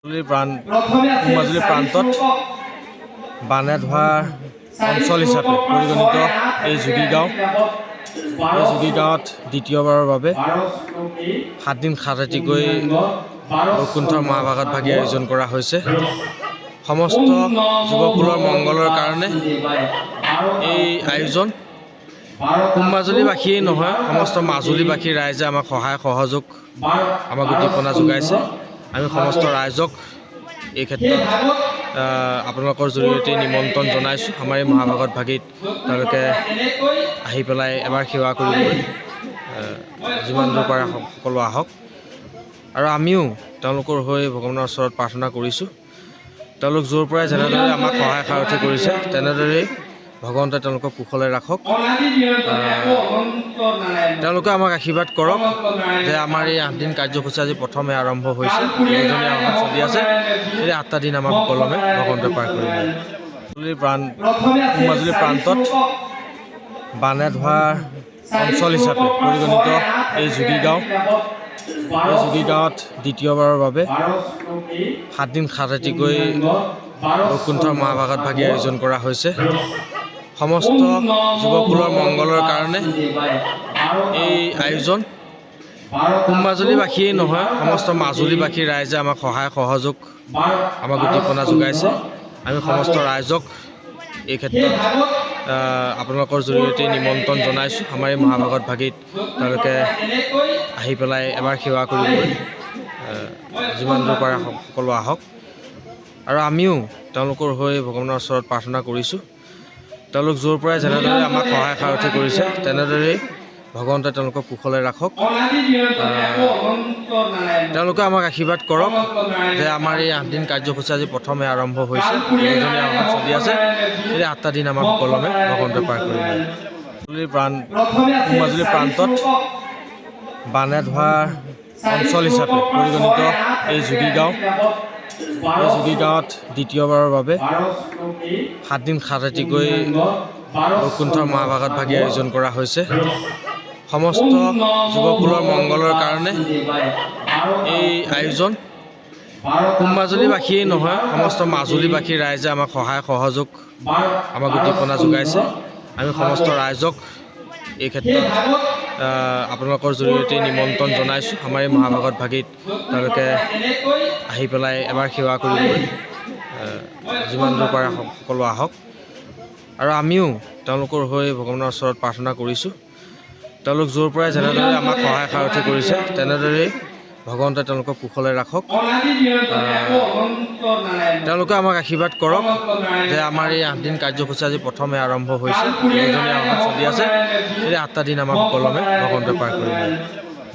মাজুলী প্ৰান্তত বানে ধৰা অঞ্চল হিচাপে পৰিগণিত এই যোগী গাঁৱত দ্বিতীয়বাৰৰ বাবে 7 দিন 7 ৰাতিকৈ বৈকুণ্ঠৰ মহাভাগত ভাগি আয়োজন কৰা হৈছে। সমস্ত যুৱকুলৰ মংগলৰ কাৰণে এই আয়োজন মাজুলীবাসীয়ে নহয়, সমস্ত মাজুলীবাসী ৰাইজে আমাক সহায় সহযোগ আমাক উদ্দীপনা যোগাইছে। আমি সমস্ত ৰাইজক এই ক্ষেত্ৰত আপোনালোকৰ জৰিয়তে নিমন্ত্ৰণ জনাইছোঁ। আমাৰ এই মহাভাগত ভাগিত তেওঁলোকে আহি পেলাই এবাৰ সেৱা কৰিবলৈ যিমান দূৰ পাৰে সকলো আহক, আৰু আমিও তেওঁলোকৰ হৈ ভগৱানৰ ওচৰত প্ৰাৰ্থনা কৰিছোঁ। তেওঁলোক য'ৰ পৰাই যেনেদৰে আমাক সহায় সাৰথি কৰিছে তেনেদৰেই ভগৱন্তে তেওঁলোকক কুশলে ৰাখক। তেওঁলোকে আমাক আশীৰ্বাদ কৰক যে আমাৰ এই 8 দিন কাৰ্যসূচী আজি প্ৰথমে আৰম্ভ হৈছে, প্ৰয়োজনীয় আহ্বান চলি আছে। এই 8টা দিন আমাৰ সুকলমে ভগৱন্তে পাৰ কৰিব। মাজুলী প্ৰান্তত বানে ধৰা অঞ্চল হিচাপে পৰিগণিত এই যোগী গাঁৱত দ্বিতীয়বাৰৰ বাবে 7 দিন 7 ৰাতিকৈ বৈকুণ্ঠৰ মহাভাগত ভাগি আয়োজন কৰা হৈছে। সমস্ত যুৱকুলৰ মংগলৰ কাৰণে এই আয়োজন মাজুলীবাসীয়ে নহয়, সমস্ত মাজুলীবাসী ৰাইজে আমাক সহায় সহযোগ আমাক উদ্দীপনা যোগাইছে। আমি সমস্ত ৰাইজক এই ক্ষেত্ৰত আপোনালোকৰ জৰিয়তে নিমন্ত্ৰণ জনাইছোঁ। আমাৰ এই মহাভাগত ভাগিত তেওঁলোকে আহি পেলাই এবাৰ সেৱা কৰিবলৈ যিমান দূৰ পাৰে সকলো আহক, আৰু আমিও তেওঁলোকৰ হৈ ভগৱানৰ ওচৰত প্ৰাৰ্থনা কৰিছোঁ। তেওঁলোক য'ৰ পৰাই যেনেদৰে আমাক সহায় সাৰথি কৰিছে তেনেদৰেই ভগৱন্তে তেওঁলোকক কুশলে ৰাখক। তেওঁলোকে আমাক আশীৰ্বাদ কৰক যে আমাৰ এই 8 দিন কাৰ্যসূচী আজি প্ৰথমে আৰম্ভ হৈছে, প্ৰয়োজনীয় আহ্বান চলি আছে। এই 8টা দিন আমাৰ সুকলমে ভগৱন্তে পাৰ কৰিব। মাজুলী প্ৰান্তত বানে ধৰা অঞ্চল হিচাপে পৰিগণিত এই যোগী গাঁৱত দ্বিতীয়বাৰৰ বাবে 7 দিন 7 ৰাতিকৈ বৈকুণ্ঠৰ মহাভাগত ভাগি আয়োজন কৰা হৈছে। সমস্ত যুৱকুলৰ মংগলৰ কাৰণে এই আয়োজন মাজুলীবাসীয়ে নহয়, সমস্ত মাজুলীবাসী ৰাইজে আমাক সহায় সহযোগ আমাক উদ্দীপনা যোগাইছে। আমি সমস্ত ৰাইজক এই ক্ষেত্ৰত আপোনালোকৰ জৰিয়তে নিমন্ত্ৰণ জনাইছোঁ। আমাৰ এই মহাভাগত ভাগিত তেওঁলোকে আহি পেলাই এবাৰ সেৱা কৰিবলৈ যিমান দূৰ পাৰে সকলো আহক, আৰু আমিও তেওঁলোকৰ হৈ ভগৱানৰ ওচৰত প্ৰাৰ্থনা কৰিছোঁ। তেওঁলোক য'ৰ পৰাই যেনেদৰে আমাক সহায় সাৰথি কৰিছে তেনেদৰেই ভগৱন্তে তেওঁলোকক কুশলে ৰাখক। তেওঁলোকে আমাক আশীৰ্বাদ কৰক যে আমাৰ এই 8 দিন কাৰ্যসূচী আজি প্ৰথমে আৰম্ভ হৈছে, প্ৰয়োজনীয় আহ্বান চলি আছে। এই 8টা দিন আমাৰ সুকলমে ভগৱন্তে পাৰ কৰিব।